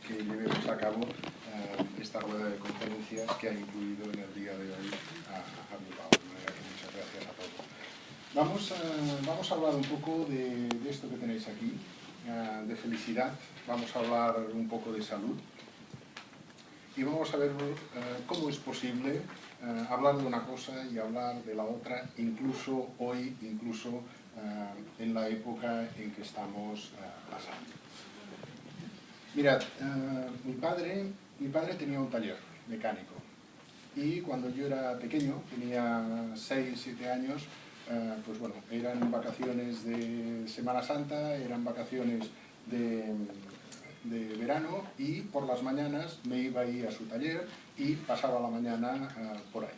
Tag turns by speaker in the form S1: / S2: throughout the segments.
S1: que llevemos a cabo esta rueda de conferencias que ha incluido en el día de hoy a Bilbao. De manera que muchas gracias a todos. Vamos a hablar un poco de esto que tenéis aquí, de felicidad. Vamos a hablar un poco de salud. Y vamos a ver cómo es posible hablar de una cosa y hablar de la otra, incluso hoy, incluso en la época en que estamos pasando. Mirad, mi padre tenía un taller mecánico y cuando yo era pequeño, tenía 6, 7 años, pues bueno, eran vacaciones de Semana Santa, eran vacaciones de verano y por las mañanas me iba ahí a su taller y pasaba la mañana por ahí.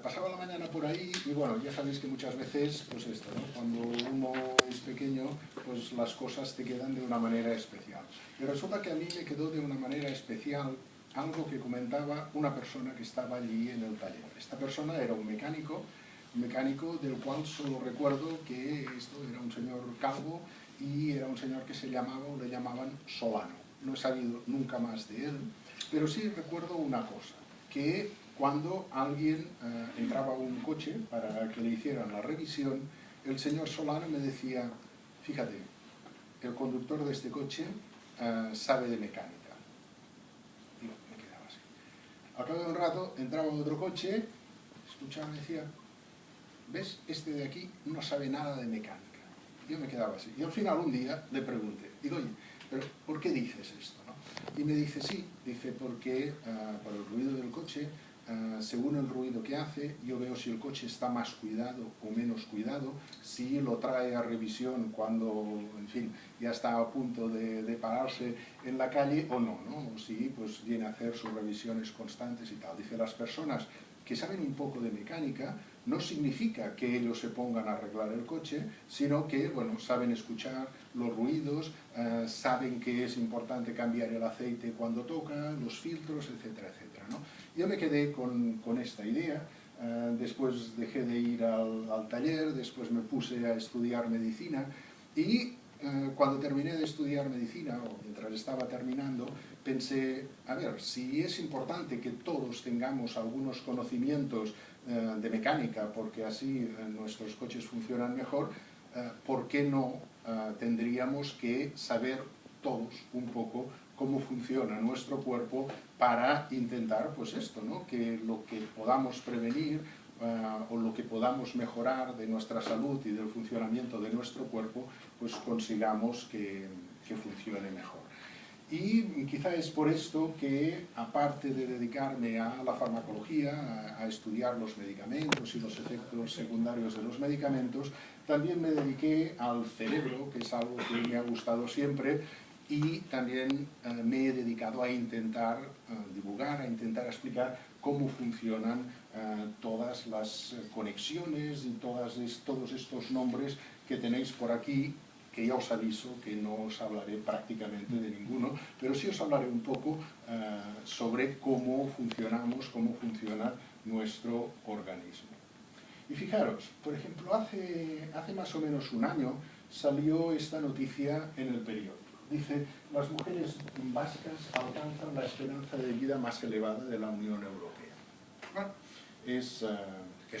S1: Pasaba la mañana por ahí y bueno, ya sabéis que muchas veces, pues esto, ¿no? Cuando uno es pequeño, pues las cosas te quedan de una manera especial. Y resulta que a mí me quedó de una manera especial algo que comentaba una persona que estaba allí en el taller. Esta persona era un mecánico del cual solo recuerdo que esto era un señor calvo y era un señor que se llamaba o le llamaban Solano. No he sabido nunca más de él, pero sí recuerdo una cosa, que cuando alguien entraba a un coche para que le hicieran la revisión, el señor Solano me decía, fíjate, el conductor de este coche sabe de mecánica. Y yo me quedaba así. Al cabo de un rato entraba otro coche, escuchaba y me decía, ¿ves? Este de aquí no sabe nada de mecánica. Yo me quedaba así. Y al final un día le pregunté, digo, oye, ¿pero por qué dices esto, no? Y me dice, sí, dice, porque por el ruido del coche, según el ruido que hace, yo veo si el coche está más cuidado o menos cuidado, si lo trae a revisión cuando, en fin, ya está a punto de pararse en la calle o no, ¿no? O si pues viene a hacer sus revisiones constantes y tal. Dice, las personas que saben un poco de mecánica no significa que ellos se pongan a arreglar el coche, sino que, bueno, saben escuchar los ruidos, saben que es importante cambiar el aceite cuando toca, los filtros, etcétera, etcétera, ¿no? Yo me quedé con esta idea, después dejé de ir al taller, después me puse a estudiar medicina y cuando terminé de estudiar medicina, o mientras estaba terminando, pensé, a ver, si es importante que todos tengamos algunos conocimientos de mecánica, porque así nuestros coches funcionan mejor, ¿por qué no tendríamos que saber todos un poco cómo funciona nuestro cuerpo para intentar, pues esto, ¿no? Que lo que podamos prevenir o lo que podamos mejorar de nuestra salud y del funcionamiento de nuestro cuerpo, pues consigamos que funcione mejor. Y quizá es por esto que, aparte de dedicarme a la farmacología, a estudiar los medicamentos y los efectos secundarios de los medicamentos, también me dediqué al cerebro, que es algo que me ha gustado siempre, y también me he dedicado a intentar divulgar, a intentar explicar cómo funcionan todas las conexiones y todos estos nombres que tenéis por aquí, que ya os aviso que no os hablaré prácticamente de ninguno, pero sí os hablaré un poco sobre cómo funcionamos, cómo funciona nuestro organismo. Y fijaros, por ejemplo, hace más o menos un año salió esta noticia en el periódico. Dice, las mujeres vascas alcanzan la esperanza de vida más elevada de la Unión Europea. Bueno, es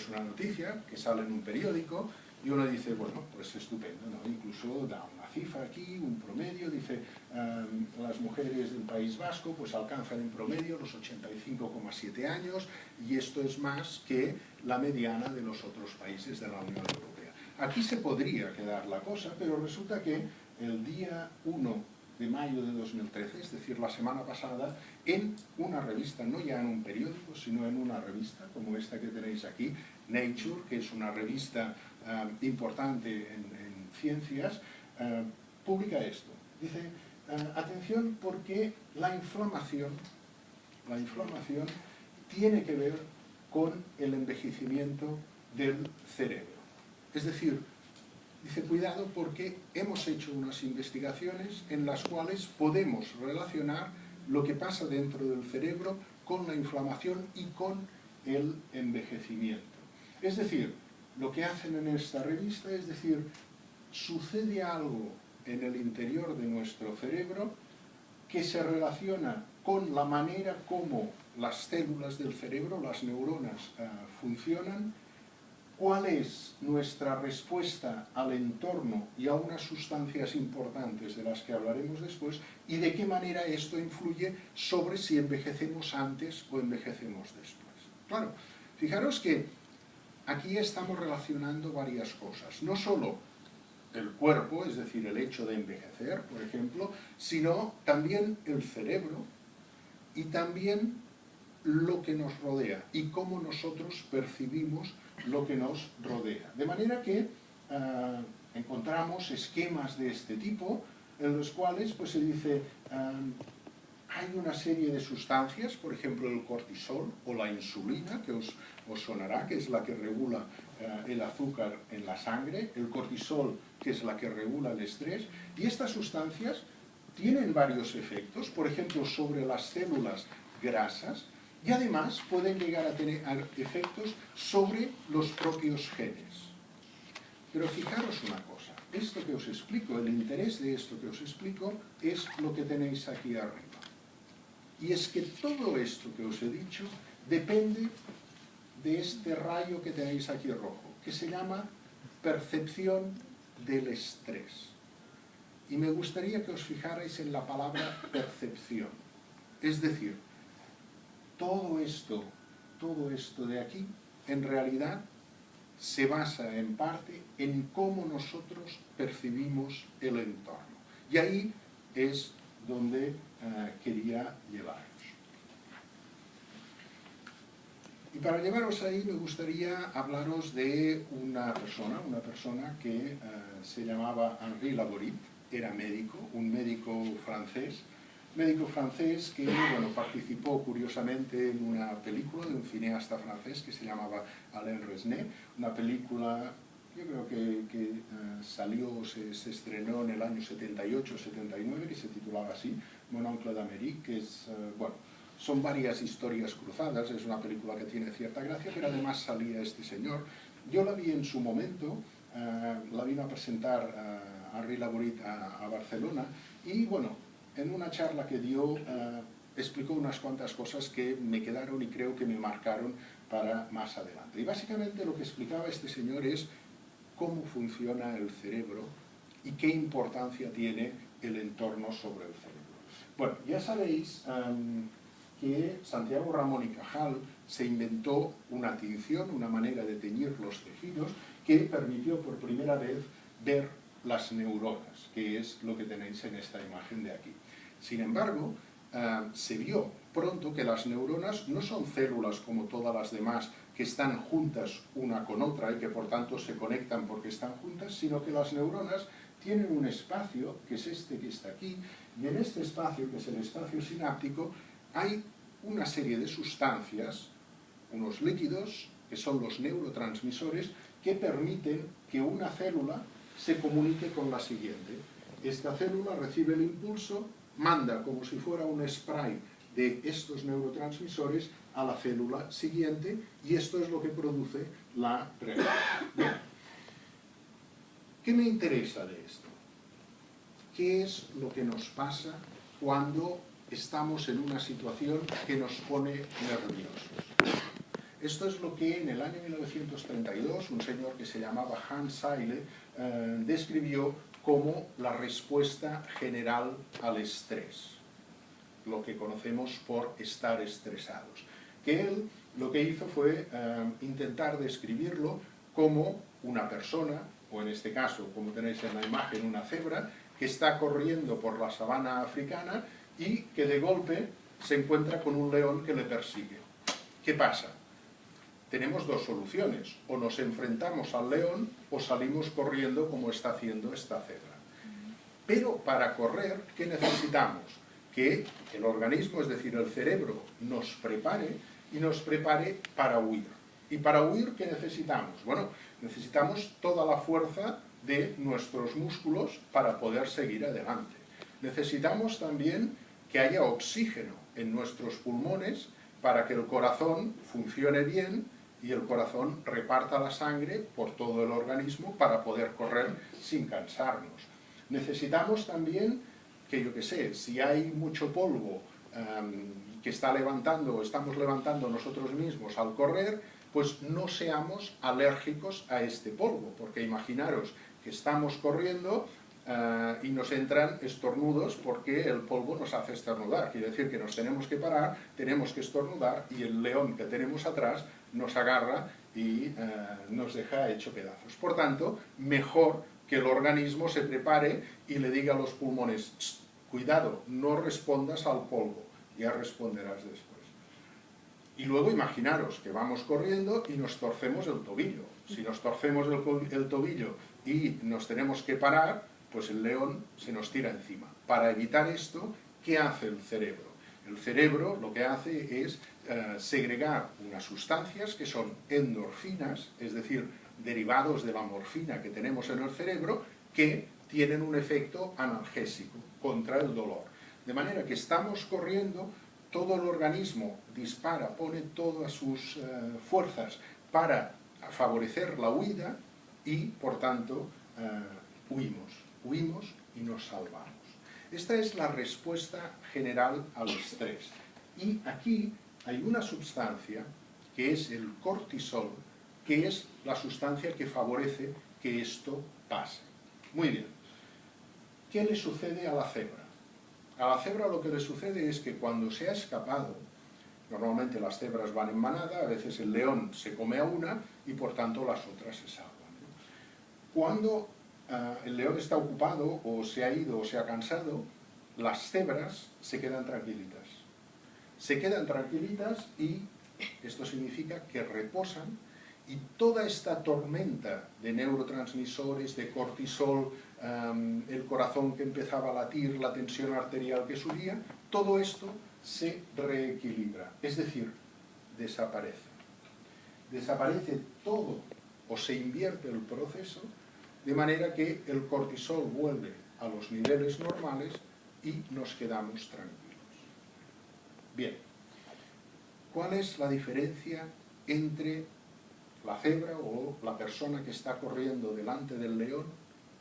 S1: una noticia que sale en un periódico y uno dice, bueno, pues estupendo, ¿no? Incluso da una cifra aquí, un promedio, dice, las mujeres del País Vasco pues alcanzan en promedio los 85,7 años y esto es más que la mediana de los otros países de la Unión Europea. Aquí se podría quedar la cosa, pero resulta que el día 1 de mayo de 2013, es decir, la semana pasada, en una revista, no ya en un periódico, sino en una revista como esta que tenéis aquí, Nature, que es una revista importante en ciencias, publica esto. Dice, atención porque la inflamación tiene que ver con el envejecimiento del cerebro. Es decir, dice, cuidado porque hemos hecho unas investigaciones en las cuales podemos relacionar lo que pasa dentro del cerebro con la inflamación y con el envejecimiento. Es decir, lo que hacen en esta revista es decir, sucede algo en el interior de nuestro cerebro que se relaciona con la manera como las células del cerebro, las neuronas, funcionan, cuál es nuestra respuesta al entorno y a unas sustancias importantes de las que hablaremos después, y de qué manera esto influye sobre si envejecemos antes o envejecemos después. Claro, fijaros que aquí estamos relacionando varias cosas, no solo el cuerpo, es decir, el hecho de envejecer, por ejemplo, sino también el cerebro y también lo que nos rodea y cómo nosotros percibimos lo que nos rodea. De manera que encontramos esquemas de este tipo en los cuales pues, se dice hay una serie de sustancias, por ejemplo el cortisol o la insulina, que os sonará, que es la que regula el azúcar en la sangre, el cortisol, que es la que regula el estrés, y estas sustancias tienen varios efectos, por ejemplo sobre las células grasas, y además pueden llegar a tener efectos sobre los propios genes. Pero fijaros una cosa, esto que os explico, el interés de esto que os explico, es lo que tenéis aquí arriba. Y es que todo esto que os he dicho depende de este rayo que tenéis aquí rojo, que se llama percepción del estrés. Y me gustaría que os fijarais en la palabra percepción. Es decir, todo esto de aquí, en realidad, se basa en parte en cómo nosotros percibimos el entorno. Y ahí es donde quería llevaros. Y para llevaros ahí me gustaría hablaros de una persona que se llamaba Henri Laborit, era médico, un médico francés que bueno, participó curiosamente en una película de un cineasta francés que se llamaba Alain Resnais, una película, yo creo que salió, se estrenó en el año 78-79, que se titulaba así, Mon oncle d'Amérique, que es, bueno, son varias historias cruzadas, es una película que tiene cierta gracia, pero además salía este señor. Yo la vi en su momento, la vino a presentar Henri Laborit a Barcelona, y bueno, en una charla que dio, explicó unas cuantas cosas que me quedaron y creo que me marcaron para más adelante. Y básicamente lo que explicaba este señor es cómo funciona el cerebro y qué importancia tiene el entorno sobre el cerebro. Bueno, ya sabéis que Santiago Ramón y Cajal se inventó una tinción, una manera de teñir los tejidos que permitió por primera vez ver las neuronas, que es lo que tenéis en esta imagen de aquí. Sin embargo, se vio pronto que las neuronas no son células como todas las demás que están juntas una con otra y que por tanto se conectan porque están juntas, sino que las neuronas tienen un espacio, que es este que está aquí, y en este espacio, que es el espacio sináptico, hay una serie de sustancias, unos líquidos, que son los neurotransmisores, que permiten que una célula se comunique con la siguiente. Esta célula recibe el impulso, manda como si fuera un spray de estos neurotransmisores a la célula siguiente, y esto es lo que produce la reacción. Bien. ¿Qué me interesa de esto? ¿Qué es lo que nos pasa cuando estamos en una situación que nos pone nerviosos? Esto es lo que en el año 1932 un señor que se llamaba Hans Seyle describió como la respuesta general al estrés, lo que conocemos por estar estresados. Que él lo que hizo fue intentar describirlo como una persona, o en este caso, como tenéis en la imagen, una cebra, que está corriendo por la sabana africana y que de golpe se encuentra con un león que le persigue. ¿Qué pasa? Tenemos dos soluciones, o nos enfrentamos al león o salimos corriendo como está haciendo esta cebra. Pero para correr, ¿qué necesitamos? Que el organismo, es decir, el cerebro, nos prepare y nos prepare para huir. ¿Y para huir qué necesitamos? Bueno, necesitamos toda la fuerza de nuestros músculos para poder seguir adelante. Necesitamos también que haya oxígeno en nuestros pulmones para que el corazón funcione bien y el corazón reparta la sangre por todo el organismo para poder correr sin cansarnos. Necesitamos también que yo qué sé, si hay mucho polvo que estamos levantando nosotros mismos al correr, pues no seamos alérgicos a este polvo, porque imaginaros que estamos corriendo y nos entran estornudos porque el polvo nos hace estornudar. Quiere decir que nos tenemos que parar, tenemos que estornudar y el león que tenemos atrás nos agarra y nos deja hecho pedazos. Por tanto, mejor que el organismo se prepare y le diga a los pulmones: cuidado, no respondas al polvo, ya responderás después. Y luego imaginaros que vamos corriendo y nos torcemos el tobillo. Si nos torcemos el tobillo y nos tenemos que parar, pues el león se nos tira encima. Para evitar esto, ¿qué hace el cerebro? El cerebro lo que hace es segregar unas sustancias que son endorfinas, es decir, derivados de la morfina que tenemos en el cerebro, que tienen un efecto analgésico contra el dolor. De manera que estamos corriendo, todo el organismo dispara, pone todas sus fuerzas para favorecer la huida y, por tanto, huimos y nos salvamos. Esta es la respuesta general al estrés. Y aquí hay una sustancia que es el cortisol, que es la sustancia que favorece que esto pase. Muy bien. ¿Qué le sucede a la cebra? A la cebra lo que le sucede es que cuando se ha escapado, normalmente las cebras van en manada, a veces el león se come a una y por tanto las otras se salvan. Cuando el león está ocupado o se ha ido o se ha cansado, las cebras se quedan tranquilitas. Se quedan tranquilitas y esto significa que reposan y toda esta tormenta de neurotransmisores, de cortisol, el corazón que empezaba a latir, la tensión arterial que subía, todo esto se reequilibra, es decir, desaparece. Desaparece todo o se invierte el proceso de manera que el cortisol vuelve a los niveles normales y nos quedamos tranquilos. Bien, ¿cuál es la diferencia entre la cebra o la persona que está corriendo delante del león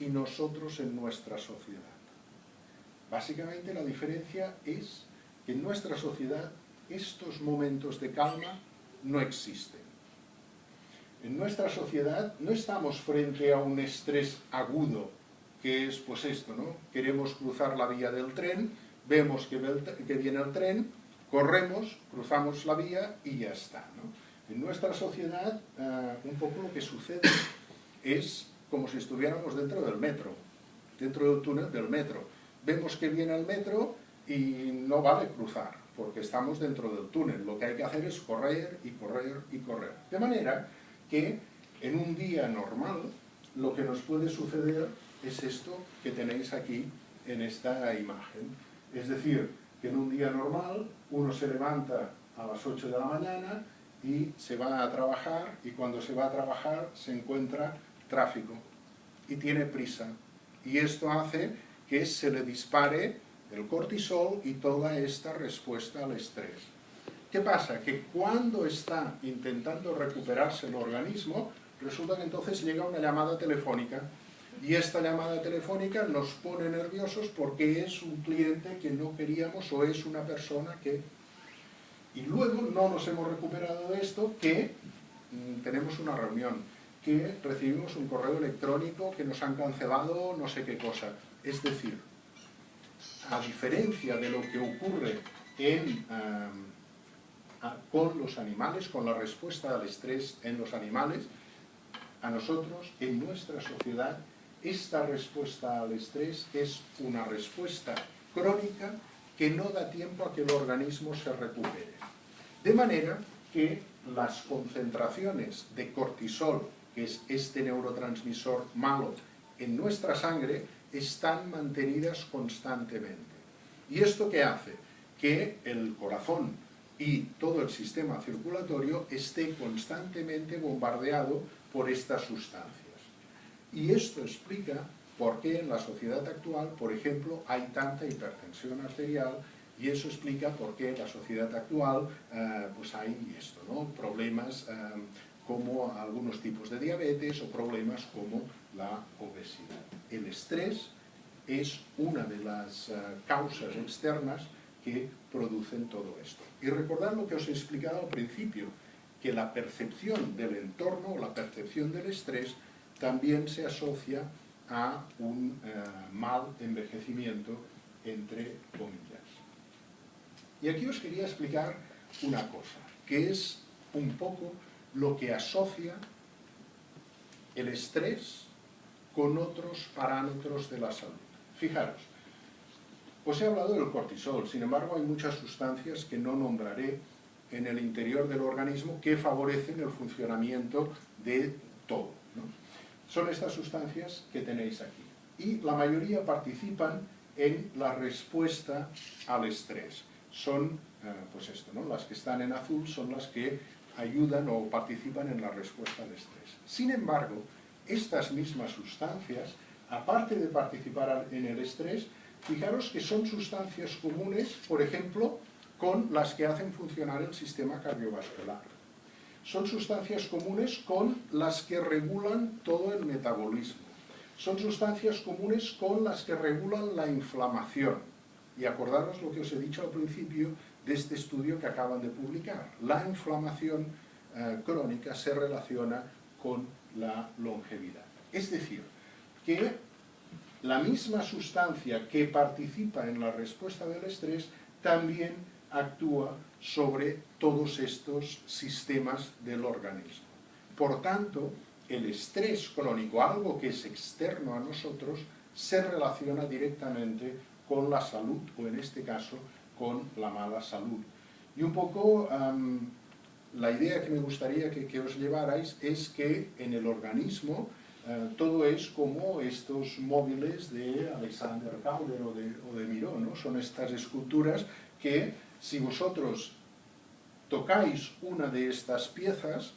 S1: y nosotros en nuestra sociedad? Básicamente la diferencia es que en nuestra sociedad estos momentos de calma no existen. En nuestra sociedad no estamos frente a un estrés agudo, que es pues esto, ¿no? Queremos cruzar la vía del tren, vemos que viene el tren, corremos, cruzamos la vía y ya está, ¿no? En nuestra sociedad un poco lo que sucede es como si estuviéramos dentro del metro, dentro del túnel del metro. Vemos que viene el metro y no vale cruzar, porque estamos dentro del túnel. Lo que hay que hacer es correr y correr y correr. De manera que en un día normal lo que nos puede suceder es esto que tenéis aquí en esta imagen. Es decir, que en un día normal uno se levanta a las 8 de la mañana y se va a trabajar, y cuando se va a trabajar se encuentra tráfico y tiene prisa. Y esto hace que se le dispare el cortisol y toda esta respuesta al estrés. ¿Qué pasa? Que cuando está intentando recuperarse el organismo, resulta que entonces llega una llamada telefónica. Y esta llamada telefónica nos pone nerviosos porque es un cliente que no queríamos o es una persona que... Y luego no nos hemos recuperado de esto, que tenemos una reunión, que recibimos un correo electrónico, que nos han cancelado no sé qué cosa. Es decir, a diferencia de lo que ocurre con los animales, con la respuesta al estrés en los animales, a nosotros, en nuestra sociedad, esta respuesta al estrés es una respuesta crónica que no da tiempo a que el organismo se recupere. De manera que las concentraciones de cortisol, que es este neurotransmisor malo, en nuestra sangre, están mantenidas constantemente. ¿Y esto qué hace? Que el corazón y todo el sistema circulatorio esté constantemente bombardeado por estas sustancias. Y esto explica por qué en la sociedad actual, por ejemplo, hay tanta hipertensión arterial, y eso explica por qué en la sociedad actual pues hay esto, ¿no? Problemas como algunos tipos de diabetes o problemas como la obesidad. El estrés es una de las causas externas que producen todo esto. Y recordad lo que os he explicado al principio, que la percepción del entorno, la percepción del estrés, también se asocia a un mal envejecimiento, entre comillas. Y aquí os quería explicar una cosa, que es un poco lo que asocia el estrés con otros parámetros de la salud. Fijaros, os he hablado del cortisol, sin embargo hay muchas sustancias que no nombraré en el interior del organismo que favorecen el funcionamiento de todo, ¿no? Son estas sustancias que tenéis aquí. Y la mayoría participan en la respuesta al estrés. Son, pues esto, ¿no? Las que están en azul son las que ayudan o participan en la respuesta al estrés. Sin embargo, estas mismas sustancias, aparte de participar en el estrés, fijaros que son sustancias comunes, por ejemplo, con las que hacen funcionar el sistema cardiovascular. Son sustancias comunes con las que regulan todo el metabolismo. Son sustancias comunes con las que regulan la inflamación. Y acordaros lo que os he dicho al principio de este estudio que acaban de publicar. La inflamación crónica se relaciona con la longevidad. Es decir, que la misma sustancia que participa en la respuesta del estrés también actúa sobre todos estos sistemas del organismo. Por tanto, el estrés crónico, algo que es externo a nosotros, se relaciona directamente con la salud, o en este caso, con la mala salud. Y un poco la idea que me gustaría que os llevarais es que en el organismo todo es como estos móviles de Alexander Calder o de Miró, ¿no? Son estas esculturas que, si vosotros tocáis una de estas piezas,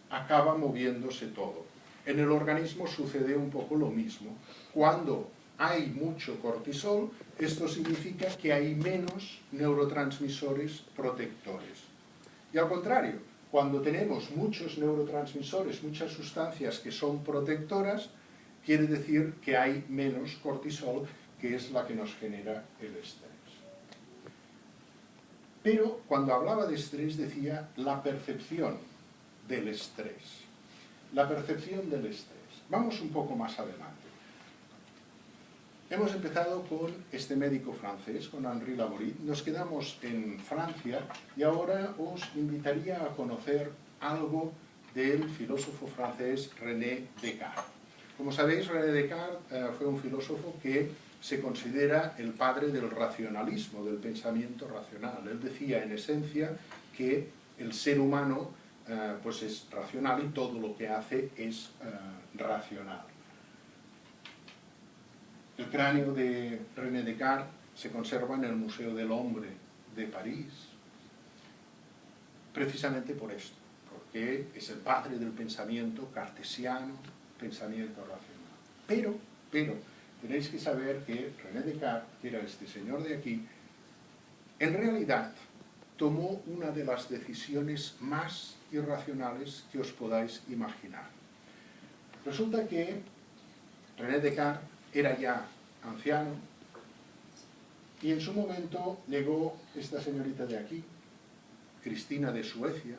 S1: acaba moviéndose todo. En el organismo sucede un poco lo mismo. Cuando hay mucho cortisol, esto significa que hay menos neurotransmisores protectores. Y al contrario, cuando tenemos muchos neurotransmisores, muchas sustancias que son protectoras, quiere decir que hay menos cortisol, que es la que nos genera el estrés. Pero cuando hablaba de estrés decía la percepción del estrés. La percepción del estrés. Vamos un poco más adelante. Hemos empezado con este médico francés, con Henri Laborit. Nos quedamos en Francia y ahora os invitaría a conocer algo del filósofo francés René Descartes. Como sabéis, René Descartes fue un filósofo que se considera el padre del racionalismo, del pensamiento racional. Él decía, en esencia, que el ser humano pues es racional y todo lo que hace es racional. El cráneo de René Descartes se conserva en el Museo del Hombre de París, precisamente por esto, porque es el padre del pensamiento cartesiano, pensamiento racional. Pero, tenéis que saber que René Descartes, que era este señor de aquí, en realidad tomó una de las decisiones más irracionales que os podáis imaginar. Resulta que René Descartes era ya anciano y en su momento llegó esta señorita de aquí, Cristina de Suecia,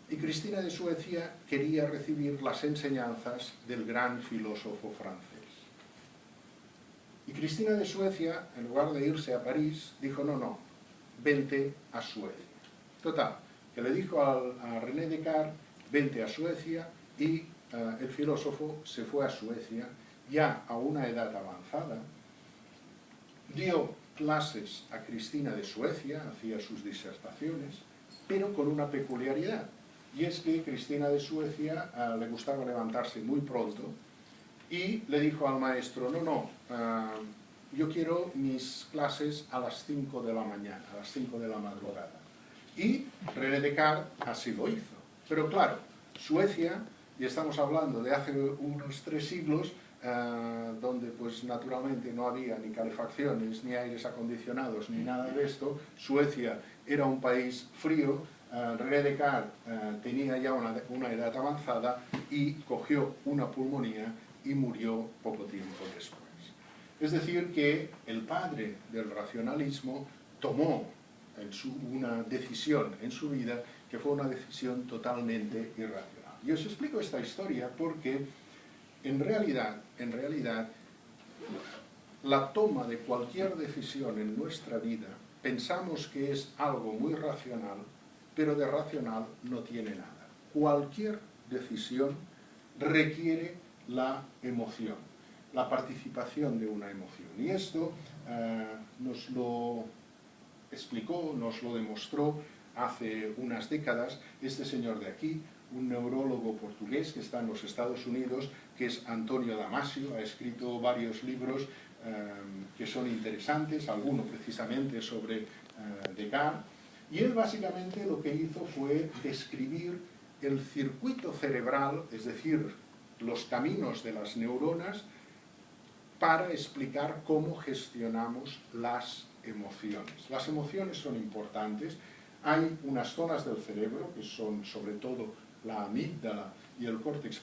S1: y Cristina de Suecia quería recibir las enseñanzas del gran filósofo francés. Y Cristina de Suecia, en lugar de irse a París, dijo, no, vente a Suecia. Total, que le dijo a René Descartes, vente a Suecia, y el filósofo se fue a Suecia, ya a una edad avanzada, dio clases a Cristina de Suecia, hacía sus disertaciones, pero con una peculiaridad, y es que Cristina de Suecia le gustaba levantarse muy pronto, y le dijo al maestro, yo quiero mis clases a las 5 de la mañana, a las 5 de la madrugada. Y René Descartes así lo hizo. Pero claro, Suecia, y estamos hablando de hace unos 3 siglos, donde pues naturalmente no había ni calefacciones, ni aires acondicionados, ni nada de esto. Suecia era un país frío. René Descartes tenía ya una edad avanzada y cogió una pulmonía y murió poco tiempo después. Es decir, que el padre del racionalismo tomó una decisión en su vida que fue una decisión totalmente irracional. Y os explico esta historia porque en realidad, la toma de cualquier decisión en nuestra vida pensamos que es algo muy racional, pero de racional no tiene nada. Cualquier decisión requiere la emoción, la participación de una emoción. Y esto nos lo explicó, nos lo demostró hace unas décadas este señor de aquí, un neurólogo portugués que está en los Estados Unidos, que es Antonio Damasio. Ha escrito varios libros que son interesantes, algunos precisamente sobre Descartes, y él básicamente lo que hizo fue describir el circuito cerebral, es decir, los caminos de las neuronas, para explicar cómo gestionamos las emociones. Las emociones son importantes. Hay unas zonas del cerebro, que son sobre todo la amígdala y el córtex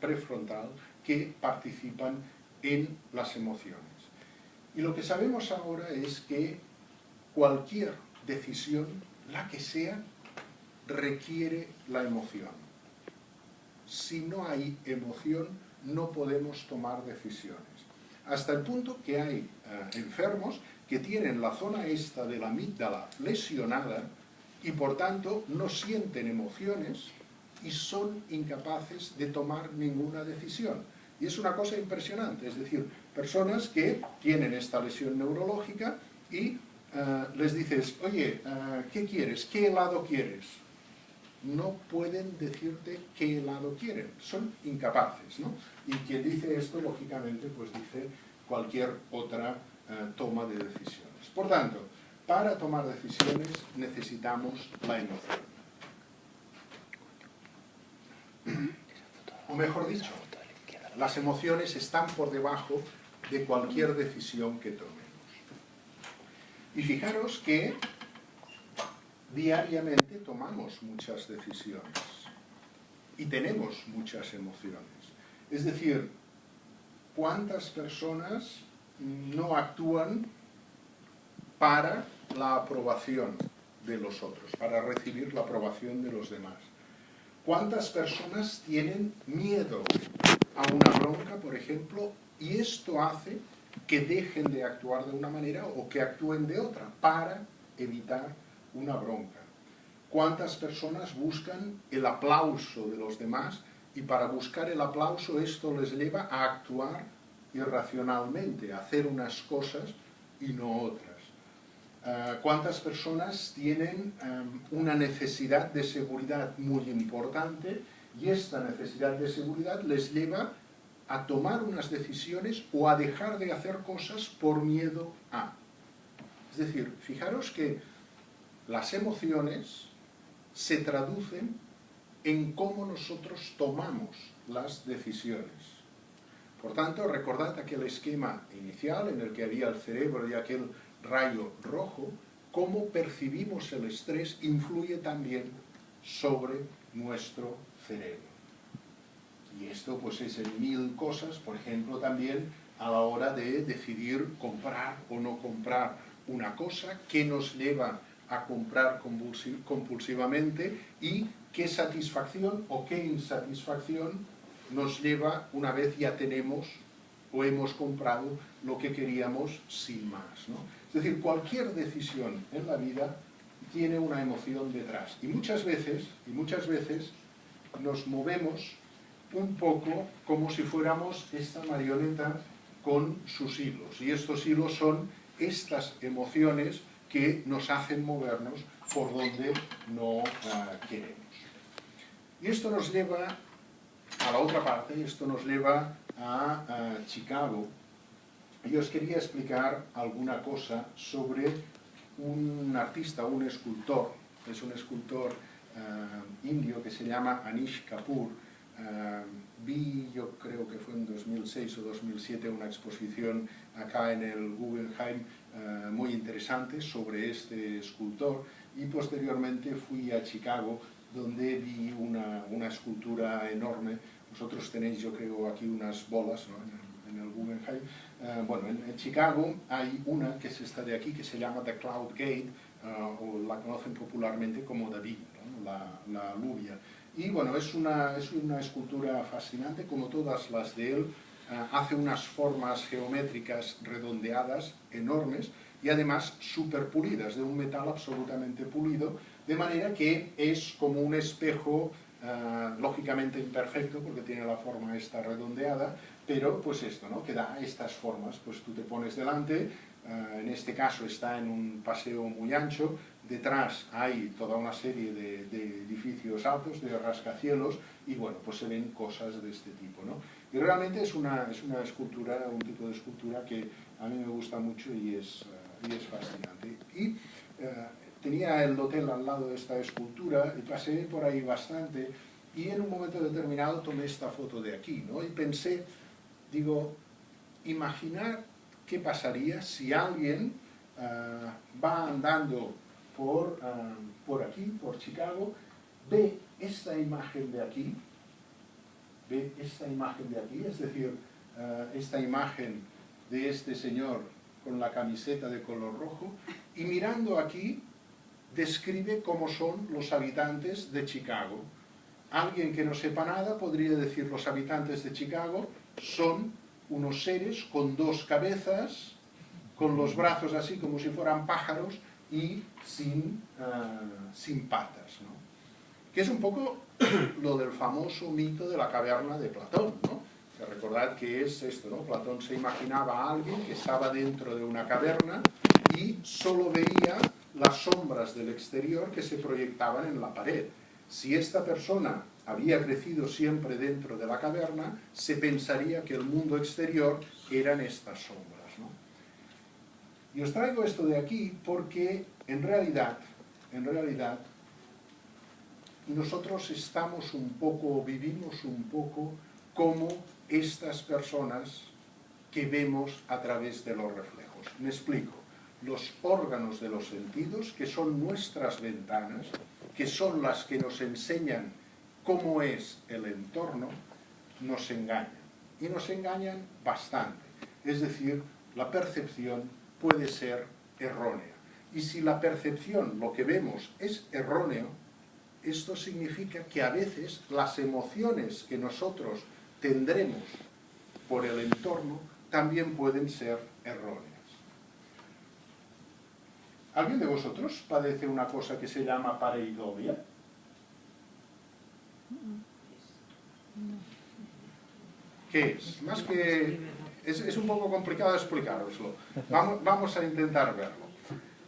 S1: prefrontal, que participan en las emociones. Y lo que sabemos ahora es que cualquier decisión, la que sea, requiere la emoción. Si no hay emoción, no podemos tomar decisiones. Hasta el punto que hay enfermos que tienen la zona esta de la amígdala lesionada y por tanto no sienten emociones y son incapaces de tomar ninguna decisión. Y es una cosa impresionante, es decir, personas que tienen esta lesión neurológica y les dices, oye, ¿qué quieres? ¿Qué helado quieres? No pueden decirte qué helado quieren, son incapaces, ¿no? Y quien dice esto, lógicamente, pues dice cualquier otra toma de decisiones. Por tanto, para tomar decisiones necesitamos la emoción. O mejor dicho, las emociones están por debajo de cualquier decisión que tomemos. Y fijaros que diariamente tomamos muchas decisiones y tenemos muchas emociones. Es decir, ¿cuántas personas no actúan para la aprobación de los otros, para recibir la aprobación de los demás? ¿Cuántas personas tienen miedo a una bronca, por ejemplo, y esto hace que dejen de actuar de una manera o que actúen de otra para evitar una bronca? ¿Cuántas personas buscan el aplauso de los demás y para buscar el aplauso esto les lleva a actuar irracionalmente, a hacer unas cosas y no otras? ¿Cuántas personas tienen una necesidad de seguridad muy importante y esta necesidad de seguridad les lleva a tomar unas decisiones o a dejar de hacer cosas por miedo a? Es decir, fijaros que las emociones se traducen en cómo nosotros tomamos las decisiones. Por tanto, recordad aquel esquema inicial en el que había el cerebro y aquel rayo rojo, cómo percibimos el estrés influye también sobre nuestro cerebro. Y esto pues es en mil cosas, por ejemplo también a la hora de decidir comprar o no comprar una cosa, qué nos lleva a comprar compulsivamente y qué satisfacción o qué insatisfacción nos lleva una vez ya tenemos o hemos comprado lo que queríamos sin más, ¿no? Es decir, cualquier decisión en la vida tiene una emoción detrás. Y muchas veces nos movemos un poco como si fuéramos esta marioneta con sus hilos. Y estos hilos son estas emociones que nos hacen movernos por donde no queremos. Y esto nos lleva a la otra parte, esto nos lleva a Chicago. Y os quería explicar alguna cosa sobre un artista, un escultor. Es un escultor indio que se llama Anish Kapoor. Vi, yo creo que fue en 2006 o 2007, una exposición acá en el Guggenheim muy interesante sobre este escultor, y posteriormente fui a Chicago donde vi una escultura enorme. Vosotros tenéis, yo creo, aquí unas bolas, ¿no?, el Guggenheim. Bueno, en Chicago hay una, que es esta de aquí, que se llama The Cloud Gate, o la conocen popularmente como David, ¿no? la alubia. Y bueno, es una escultura fascinante, como todas las de él. Hace unas formas geométricas redondeadas, enormes, y además súper pulidas, de un metal absolutamente pulido, de manera que es como un espejo lógicamente imperfecto, porque tiene la forma esta redondeada, pero pues esto, ¿no? Que da estas formas. Pues tú te pones delante, en este caso está en un paseo muy ancho, detrás hay toda una serie de edificios altos, de rascacielos, y bueno, pues se ven cosas de este tipo, ¿no? Y realmente es una escultura, un tipo de escultura que a mí me gusta mucho y es fascinante. Y tenía el hotel al lado de esta escultura y pasé por ahí bastante, y en un momento determinado tomé esta foto de aquí, ¿no? Y pensé, digo, imaginar qué pasaría si alguien va andando por aquí, por Chicago, ve esta imagen de aquí, es decir, esta imagen de este señor con la camiseta de color rojo, y mirando aquí describe cómo son los habitantes de Chicago. Alguien que no sepa nada podría decir: los habitantes de Chicago son unos seres con dos cabezas, con los brazos así como si fueran pájaros y sin patas, ¿no? Que es un poco lo del famoso mito de la caverna de Platón, ¿no? Que recordad que es esto, ¿no? Platón se imaginaba a alguien que estaba dentro de una caverna y solo veía las sombras del exterior que se proyectaban en la pared. Si esta persona había crecido siempre dentro de la caverna, se pensaría que el mundo exterior eran estas sombras, ¿no? Y os traigo esto de aquí porque en realidad nosotros vivimos un poco como estas personas que vemos a través de los reflejos. Me explico. Los órganos de los sentidos, que son nuestras ventanas, que son las que nos enseñan cómo es el entorno, nos engañan. Y nos engañan bastante. Es decir, la percepción puede ser errónea. Y si la percepción, lo que vemos, es erróneo, esto significa que a veces las emociones que nosotros tendremos por el entorno también pueden ser erróneas. ¿Alguien de vosotros padece una cosa que se llama pareidolia? ¿Qué es? Más que... Es un poco complicado explicaroslo. Vamos a intentar verlo.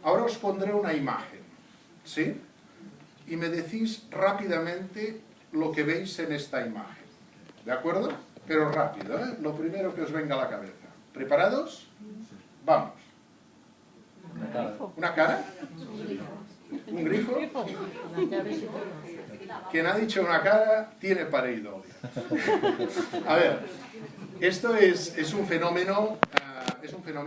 S1: Ahora os pondré una imagen, ¿sí? Y me decís rápidamente lo que veis en esta imagen. ¿De acuerdo? Pero rápido, ¿eh? Lo primero que os venga a la cabeza. ¿Preparados? Vamos. ¿Una cara? ¿Un grifo? Quien ha dicho una cara tiene pareidolia. A ver, esto es un fenómeno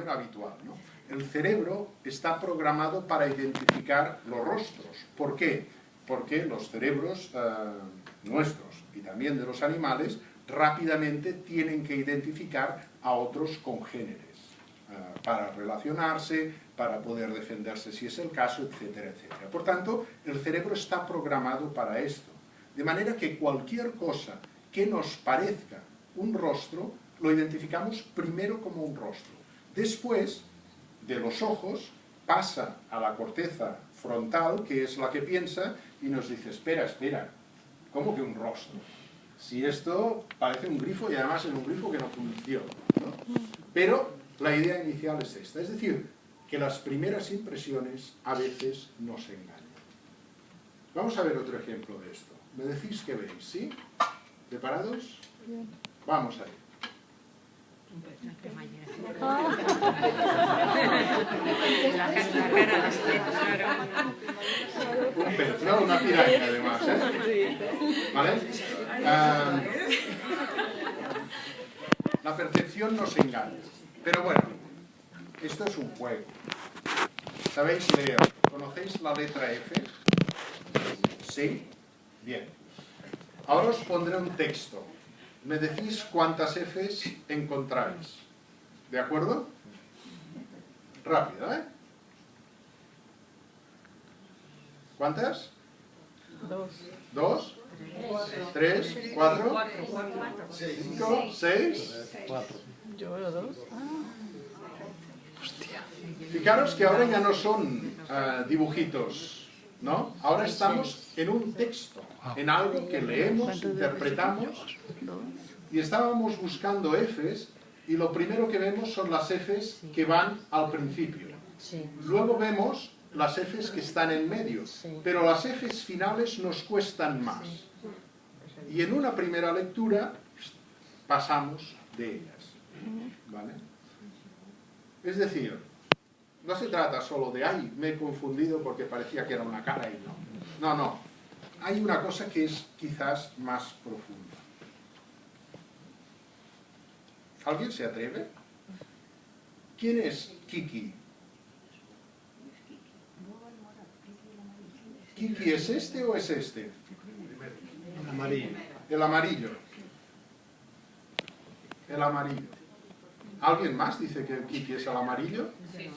S1: habitual, ¿no? El cerebro está programado para identificar los rostros. ¿Por qué? Porque los cerebros nuestros y también de los animales rápidamente tienen que identificar a otros congéneres para relacionarse, para poder defenderse si es el caso, etcétera, etcétera. Por tanto, el cerebro está programado para esto. De manera que cualquier cosa que nos parezca un rostro, lo identificamos primero como un rostro. Después, de los ojos, pasa a la corteza frontal, que es la que piensa, y nos dice: espera, espera, ¿cómo que un rostro? Si esto parece un grifo, y además es un grifo que no funciona, ¿no? Pero la idea inicial es esta, es decir, que las primeras impresiones a veces nos engañan. Vamos a ver otro ejemplo de esto. Me decís qué veis, ¿sí? ¿Preparados? Bien. Vamos a ir. Un pez, no, una piraña además, ¿eh? ¿Vale? La percepción nos engaña. Pero bueno, esto es un juego. ¿Sabéis leer? ¿Conocéis la letra F? ¿Sí? Bien. Ahora os pondré un texto. me decís cuántas Fs encontráis. ¿De acuerdo? Rápido, ¿eh? ¿Cuántas? ¿Dos? ¿Tres? ¿Cuatro? ¿Cinco? ¿Seis?
S2: Yo veo 2.
S1: Fijaros que ahora ya no son dibujitos, ¿no? Ahora estamos en un texto, en algo que leemos, interpretamos, y estábamos buscando Fs, y lo primero que vemos son las Fs que van al principio. Luego vemos las Fs que están en medio, pero las Fs finales nos cuestan más. Y en una primera lectura pasamos de ellas, ¿vale? Es decir, no se trata solo de, ay, me he confundido porque parecía que era una cara y no. No, no. Hay una cosa que es quizás más profunda. ¿Alguien se atreve? ¿Quién es Kiki? ¿Kiki es este o es este?
S3: El amarillo.
S1: El amarillo. El amarillo. ¿Alguien más dice que Kiki es el amarillo? Sí,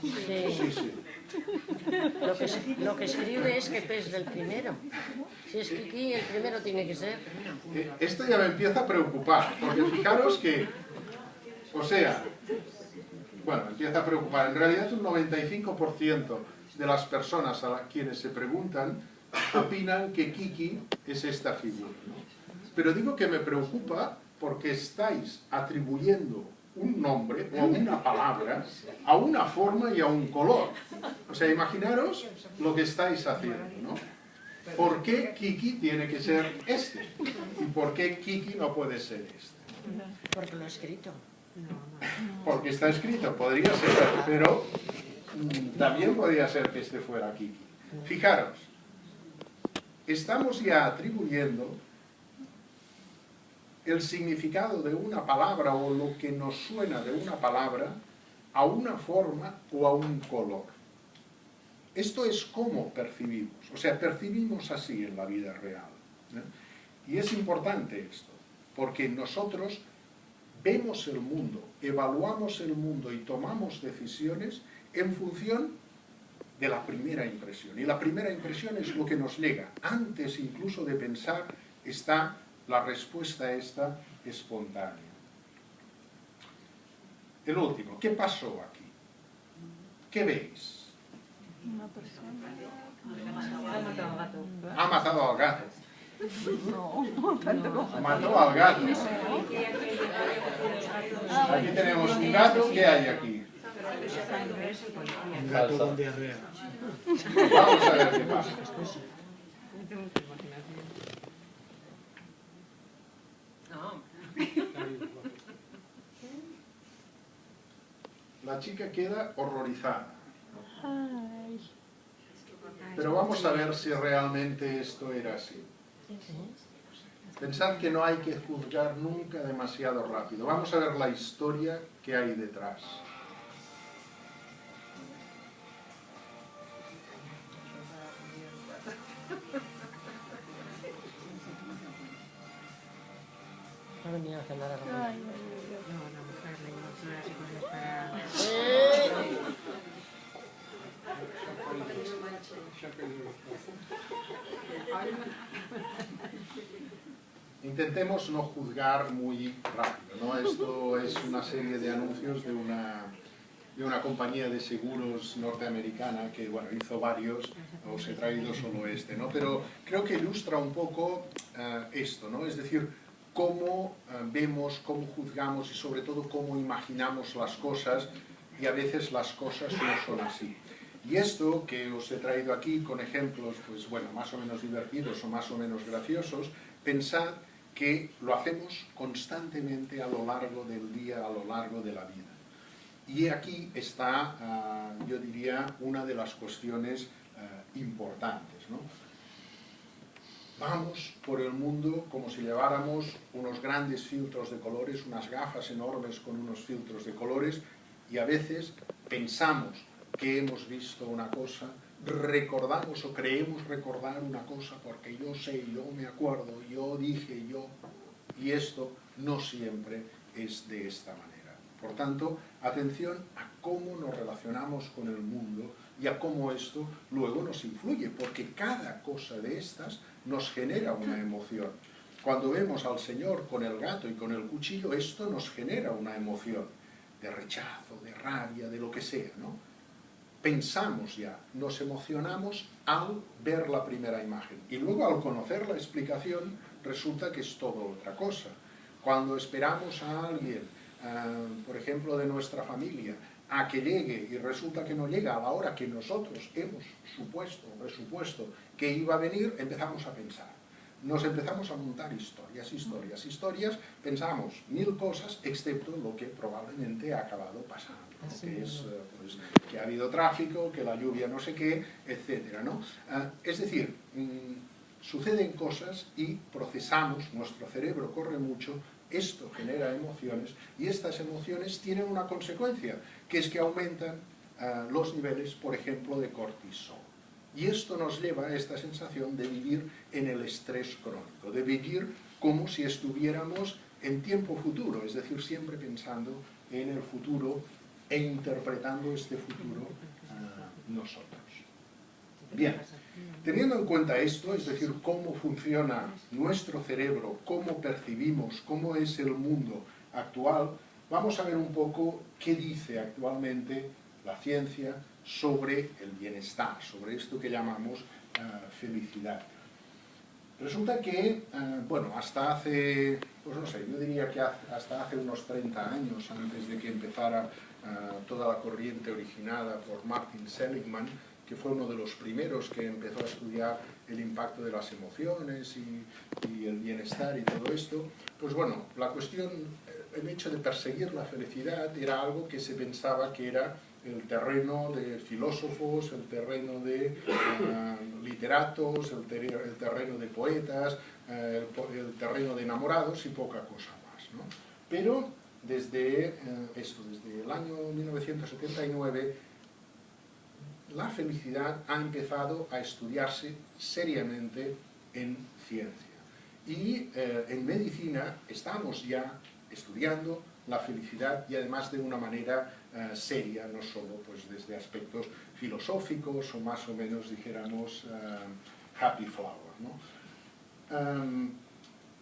S1: sí.
S4: Lo que escribe es que es del primero. Si es Kiki, el primero tiene que ser.
S1: Esto ya me empieza a preocupar, porque fijaros que, o sea, bueno, me empieza a preocupar. En realidad un 95% de las personas a quienes se preguntan opinan que Kiki es esta figura, ¿no? Pero digo que me preocupa porque estáis atribuyendo un nombre o una palabra a una forma y a un color. O sea, imaginaros lo que estáis haciendo, ¿no? ¿Por qué Kiki tiene que ser este? ¿Y por qué Kiki no puede ser este?
S4: Porque lo he escrito.
S1: Porque está escrito, podría ser, pero también podría ser que este fuera Kiki. Fijaros, estamos ya atribuyendo el significado de una palabra o lo que nos suena de una palabra a una forma o a un color. Esto es cómo percibimos, o sea, percibimos así en la vida real, ¿eh? Y es importante esto, porque nosotros vemos el mundo, evaluamos el mundo y tomamos decisiones en función de la primera impresión. Y la primera impresión es lo que nos llega. Antes incluso de pensar está la respuesta esta espontánea. El último, ¿qué pasó aquí? ¿Qué veis?
S2: Una persona.
S1: Ha matado al gato.
S2: No, tanto como.
S1: Mató al gato. Aquí tenemos un gato. ¿Qué hay aquí?
S3: Un gato con diarrea.
S1: Vamos a ver qué pasa. La chica queda horrorizada. Pero vamos a ver si realmente esto era así. Pensad que no hay que juzgar nunca demasiado rápido. Vamos a ver la historia que hay detrás.
S4: No venía a cenar a la
S2: Ay,
S4: mañana.
S1: Intentemos no juzgar muy rápido, ¿no? Esto es una serie de anuncios de una compañía de seguros norteamericana que, bueno, hizo varios, os he traído solo este, ¿no? Pero creo que ilustra un poco esto, ¿no? Es decir, cómo vemos, cómo juzgamos y sobre todo cómo imaginamos las cosas, y a veces las cosas no son así. Y esto que os he traído aquí con ejemplos, pues bueno, más o menos divertidos o más o menos graciosos, pensad que lo hacemos constantemente a lo largo del día, a lo largo de la vida. Y aquí está, yo diría, una de las cuestiones importantes, ¿no? Vamos por el mundo como si lleváramos unos grandes filtros de colores, unas gafas enormes con unos filtros de colores, y a veces pensamos que hemos visto una cosa, recordamos o creemos recordar una cosa porque yo sé, yo me acuerdo, yo dije, yo, y esto no siempre es de esta manera. Por tanto, atención a cómo nos relacionamos con el mundo y a cómo esto luego nos influye, porque cada cosa de estas nos genera una emoción. Cuando vemos al Señor con el gato y con el cuchillo, esto nos genera una emoción de rechazo, de rabia, de lo que sea, ¿no? Pensamos ya, nos emocionamos al ver la primera imagen. Y luego al conocer la explicación, resulta que es todo otra cosa. Cuando esperamos a alguien, por ejemplo, de nuestra familia, a que llegue y resulta que no llega a la hora que nosotros hemos presupuesto que iba a venir, empezamos a pensar. Nos empezamos a montar historias, pensamos 1000 cosas, excepto lo que probablemente ha acabado pasando, ¿no? Que es pues, que ha habido tráfico, que la lluvia no sé qué, etcétera, ¿no? Es decir, suceden cosas y procesamos, nuestro cerebro corre mucho, esto genera emociones y estas emociones tienen una consecuencia, que es que aumentan los niveles, por ejemplo, de cortisol. Y esto nos lleva a esta sensación de vivir en el estrés crónico, de vivir como si estuviéramos en tiempo futuro, es decir, siempre pensando en el futuro e interpretando este futuro nosotros. Bien, teniendo en cuenta esto, es decir, cómo funciona nuestro cerebro, cómo percibimos, cómo es el mundo actual, vamos a ver un poco qué dice actualmente la ciencia sobre el bienestar, sobre esto que llamamos felicidad. Resulta que, bueno, hasta hace, pues no sé, yo diría que hasta hace unos 30 años, antes de que empezara toda la corriente originada por Martin Seligman, que fue uno de los primeros que empezó a estudiar el impacto de las emociones y el bienestar y todo esto, pues bueno, la cuestión, el hecho de perseguir la felicidad era algo que se pensaba que era el terreno de filósofos, el terreno de literatos, el terreno de poetas, el terreno de enamorados y poca cosa más, ¿no? Pero desde desde el año 1979, la felicidad ha empezado a estudiarse seriamente en ciencia. Y en medicina estamos ya estudiando la felicidad y además de una manera seria, no solo pues, desde aspectos filosóficos o más o menos, dijéramos, happy flower, ¿no?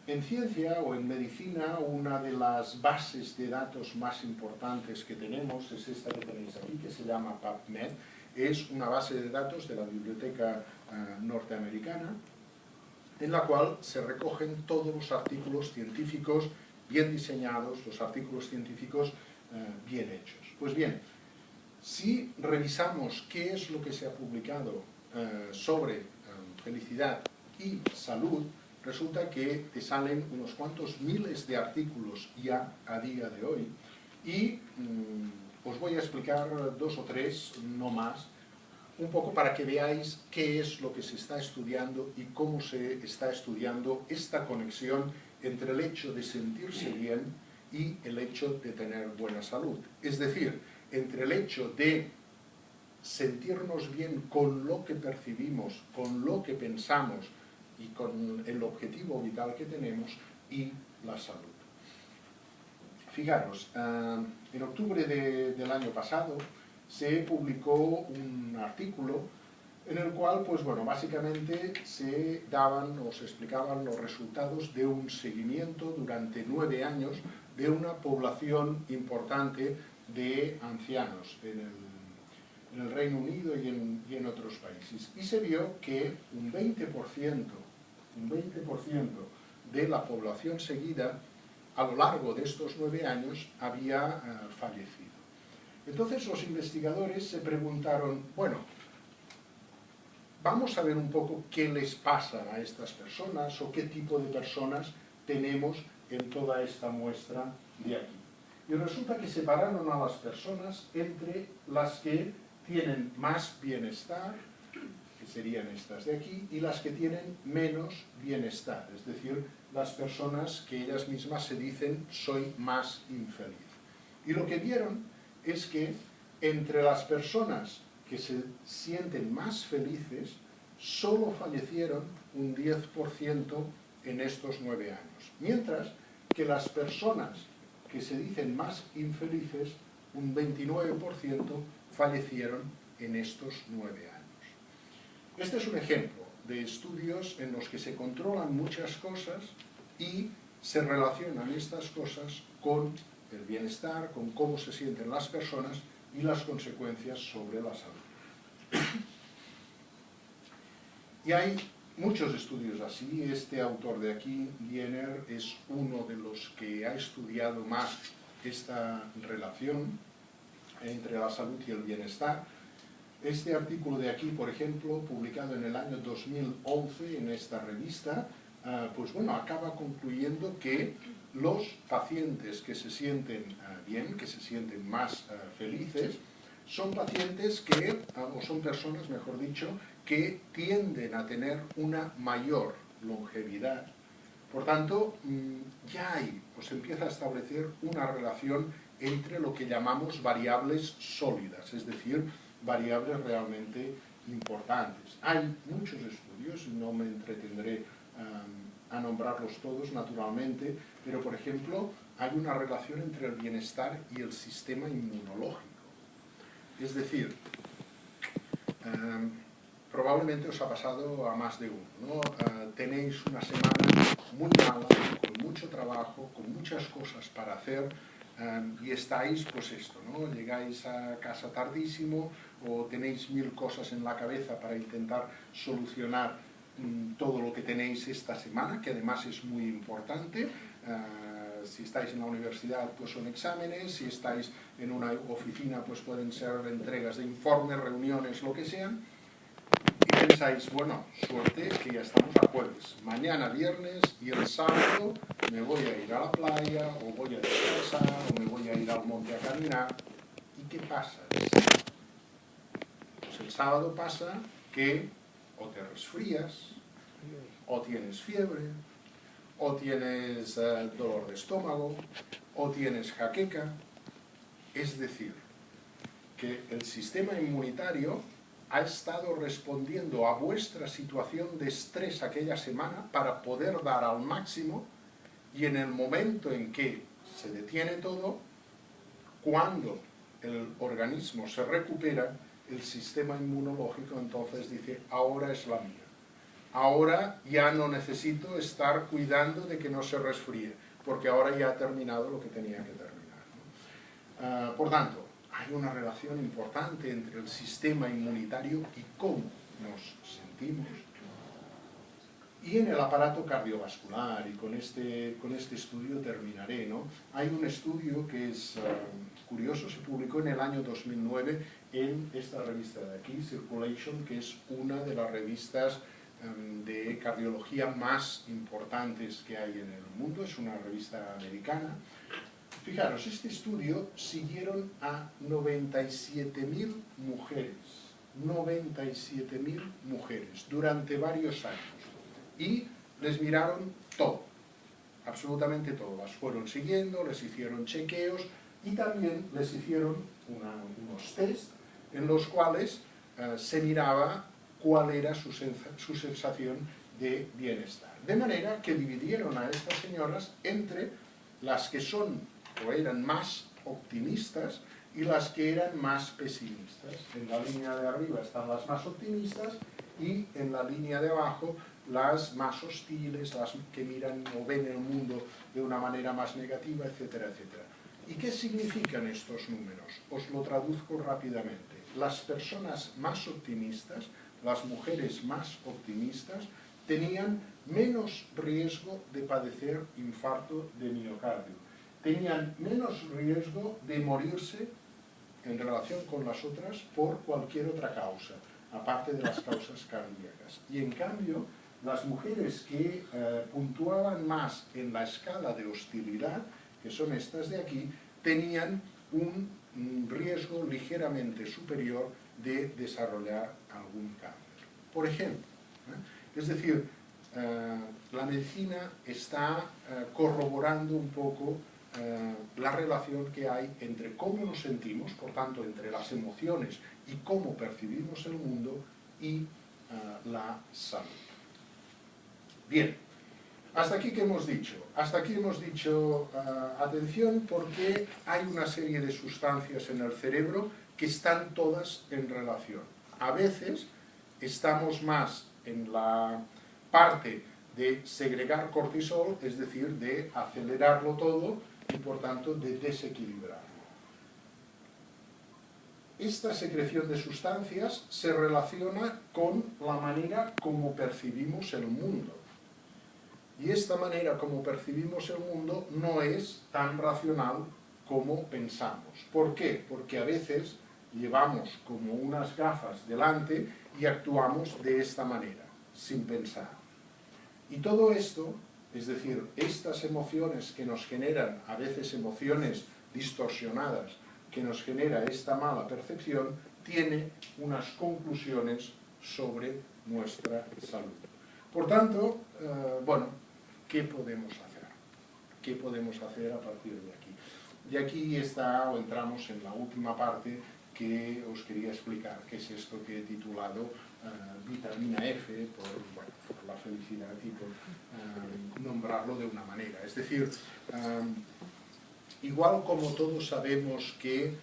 S1: En ciencia o en medicina, una de las bases de datos más importantes que tenemos es esta que tenéis aquí, que se llama PubMed. Es una base de datos de la biblioteca norteamericana, en la cual se recogen todos los artículos científicos bien diseñados, los artículos científicos bien hechos. Pues bien, si revisamos qué es lo que se ha publicado sobre felicidad y salud, resulta que te salen unos cuantos miles de artículos ya a día de hoy y os voy a explicar 2 o 3, no más, un poco para que veáis qué es lo que se está estudiando y cómo se está estudiando esta conexión entre el hecho de sentirse bien y el hecho de tener buena salud. Es decir, entre el hecho de sentirnos bien con lo que percibimos, con lo que pensamos y con el objetivo vital que tenemos y la salud. Fijaros, en octubre del año pasado se publicó un artículo en el cual, pues bueno, básicamente se daban o se explicaban los resultados de un seguimiento durante 9 años de una población importante de ancianos en el Reino Unido y en otros países. Y se vio que un 20% de la población seguida a lo largo de estos 9 años había fallecido. Entonces los investigadores se preguntaron, bueno, vamos a ver un poco qué les pasa a estas personas o qué tipo de personas tenemos en toda esta muestra de aquí. Y resulta que separaron a las personas entre las que tienen más bienestar, que serían estas de aquí, y las que tienen menos bienestar, es decir, las personas que ellas mismas se dicen soy más infeliz. Y lo que vieron es que entre las personas que se sienten más felices, solo fallecieron un 10% en estos 9 años. Mientras que las personas que se dicen más infelices, un 29% fallecieron en estos 9 años. Este es un ejemplo de estudios en los que se controlan muchas cosas y se relacionan estas cosas con el bienestar, con cómo se sienten las personas y las consecuencias sobre la salud. Y hay muchos estudios así. Este autor de aquí, Wiener, es uno de los que ha estudiado más esta relación entre la salud y el bienestar. Este artículo de aquí, por ejemplo, publicado en el año 2011 en esta revista, pues bueno, acaba concluyendo que los pacientes que se sienten bien, que se sienten más felices, son pacientes que, o son personas, mejor dicho, que tienden a tener una mayor longevidad. Por tanto, ya hay, pues empieza a establecer una relación entre lo que llamamos variables sólidas, es decir, variables realmente importantes. Hay muchos estudios, no me entretendré a nombrarlos todos naturalmente, pero por ejemplo hay una relación entre el bienestar y el sistema inmunológico. Es decir, probablemente os ha pasado a más de uno, ¿no? Tenéis una semana muy mala, con mucho trabajo, con muchas cosas para hacer, y estáis, pues esto, ¿no? Llegáis a casa tardísimo o tenéis 1000 cosas en la cabeza para intentar solucionar todo lo que tenéis esta semana, que además es muy importante. Si estáis en la universidad, pues son exámenes, si estáis en una oficina, pues pueden ser entregas de informes, reuniones, lo que sean. Y pensáis, bueno, suerte que ya estamos a jueves, mañana viernes y el sábado me voy a ir a la playa, o voy a descansar, o me voy a ir al monte a caminar. ¿Y qué pasa? Pues el sábado pasa que o te resfrías, o tienes fiebre, o tienes dolor de estómago, o tienes jaqueca. Es decir, que el sistema inmunitario ha estado respondiendo a vuestra situación de estrés aquella semana para poder dar al máximo, y en el momento en que se detiene todo, cuando el organismo se recupera, el sistema inmunológico entonces dice, ahora es la mía. Ahora ya no necesito estar cuidando de que no se resfríe, porque ahora ya ha terminado lo que tenía que terminar, ¿no? Por tanto, hay una relación importante entre el sistema inmunitario y cómo nos sentimos. Y en el aparato cardiovascular, y con este estudio terminaré, ¿no? Hay un estudio que es curioso, se publicó en el año 2009 en esta revista de aquí, Circulation, que es una de las revistas de cardiología más importantes que hay en el mundo, es una revista americana. Fijaros, este estudio siguieron a 97.000 mujeres, 97.000 mujeres durante varios años, y les miraron todo, absolutamente todo, las fueron siguiendo, les hicieron chequeos y también les hicieron unos test en los cuales se miraba cuál era su sensación de bienestar. De manera que dividieron a estas señoras entre las que son o eran más optimistas y las que eran más pesimistas. En la línea de arriba están las más optimistas y en la línea de abajo las más hostiles, las que miran o ven el mundo de una manera más negativa, etcétera, etcétera. ¿Y qué significan estos números? Os lo traduzco rápidamente. Las personas más optimistas, las mujeres más optimistas, tenían menos riesgo de padecer infarto de miocardio, tenían menos riesgo de morirse en relación con las otras por cualquier otra causa, aparte de las causas cardíacas. Y en cambio, las mujeres que puntuaban más en la escala de hostilidad, que son estas de aquí, tenían un riesgo ligeramente superior de desarrollar algún cáncer. Por ejemplo, es decir, la medicina está corroborando un poco la relación que hay entre cómo nos sentimos, por tanto, entre las emociones y cómo percibimos el mundo y la salud. Bien, Hasta aquí que hemos dicho. Hasta aquí hemos dicho, atención, porque hay una serie de sustancias en el cerebro que están todas en relación. A veces estamos más en la parte de segregar cortisol, es decir, de acelerarlo todo y por tanto de desequilibrarlo. Esta secreción de sustancias se relaciona con la manera como percibimos el mundo. Y esta manera como percibimos el mundo no es tan racional como pensamos. ¿Por qué? Porque a veces llevamos como unas gafas delante y actuamos de esta manera, sin pensar. Y todo esto, es decir, estas emociones que nos generan, a veces emociones distorsionadas, que nos genera esta mala percepción, tiene unas conclusiones sobre nuestra salud. Por tanto, bueno, ¿qué podemos hacer? ¿Qué podemos hacer a partir de aquí? Y aquí está, o entramos en la última parte que os quería explicar, que es esto que he titulado vitamina F, por la felicidad y por nombrarlo de una manera. Es decir, igual como todos sabemos que